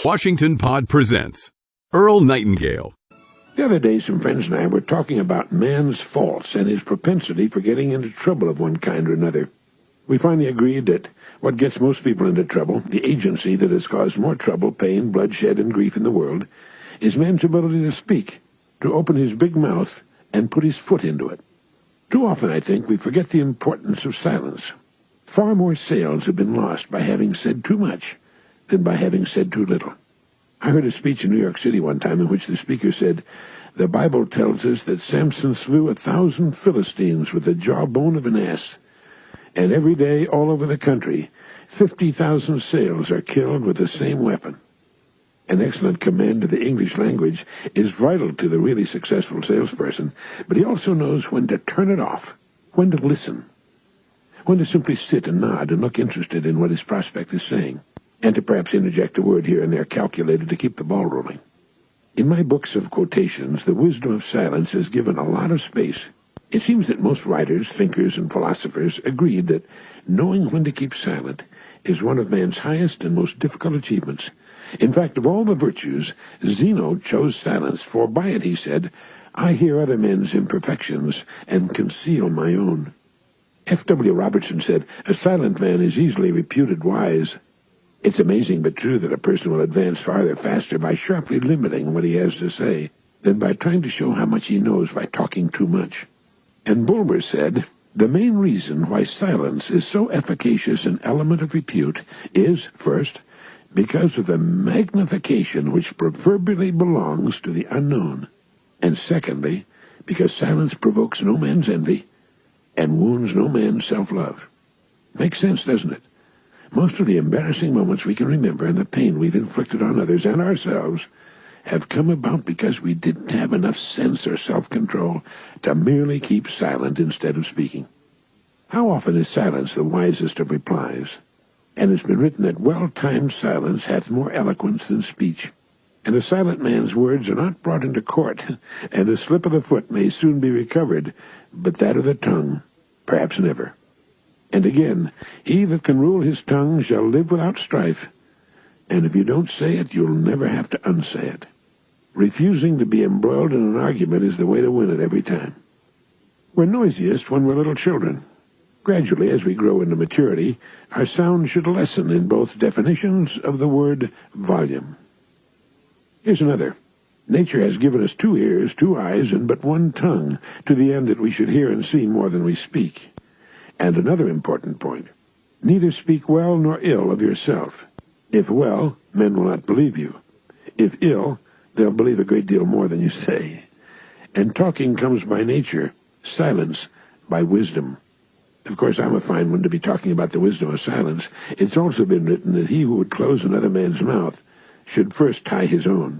Washington Pod presents Earl Nightingale. The other day, some friends and I were talking about man's faults and his propensity for getting into trouble of one kind or another. We finally agreed that what gets most people into trouble, the agency that has caused more trouble, pain, bloodshed, and grief in the world, is man's ability to speak, to open his big mouth and put his foot into it. Too often, I think, we forget the importance of silence. Far more sales have been lost by having said too much than by having said too little. I heard a speech in New York City one time in which the speaker said, "The Bible tells us that Samson slew 1,000 Philistines with the jawbone of an ass. And every day, all over the country, 50,000 sales are killed with the same weapon." An excellent command of the English language is vital to the really successful salesperson, but he also knows when to turn it off, when to listen, when to simply sit and nod and look interested in what his prospect is saying, and to perhaps interject a word here and there calculated to keep the ball rolling. In my books of quotations, the wisdom of silence is given a lot of space. It seems that most writers, thinkers, and philosophers agreed that knowing when to keep silent is one of man's highest and most difficult achievements. In fact, of all the virtues, Zeno chose silence, for by it, he said, "I hear other men's imperfections and conceal my own." F.W. Robertson said, "A silent man is easily reputed wise." It's amazing but true that a person will advance farther faster by sharply limiting what he has to say than by trying to show how much he knows by talking too much. And Bulwer said, "The main reason why silence is so efficacious an element of repute is, first, because of the magnification which proverbially belongs to the unknown, and secondly, because silence provokes no man's envy and wounds no man's self-love." Makes sense, doesn't it? Most of the embarrassing moments we can remember and the pain we've inflicted on others and ourselves have come about because we didn't have enough sense or self-control to merely keep silent instead of speaking. How often is silence the wisest of replies? And it's been written that well-timed silence hath more eloquence than speech. And a silent man's words are not brought into court, and a slip of the foot may soon be recovered, but that of the tongue, perhaps never. And again, he that can rule his tongue shall live without strife, and if you don't say it, you'll never have to unsay it. Refusing to be embroiled in an argument is the way to win it every time. We're noisiest when we're little children. Gradually, as we grow into maturity, our sound should lessen in both definitions of the word volume. Here's another. Nature has given us 2 ears, 2 eyes, and but 1 tongue, to the end that we should hear and see more than we speak. And another important point, neither speak well nor ill of yourself. If well, men will not believe you. If ill, they'll believe a great deal more than you say. And talking comes by nature, silence by wisdom. Of course, I'm a fine one to be talking about the wisdom of silence. It's also been written that he who would close another man's mouth should first tie his own.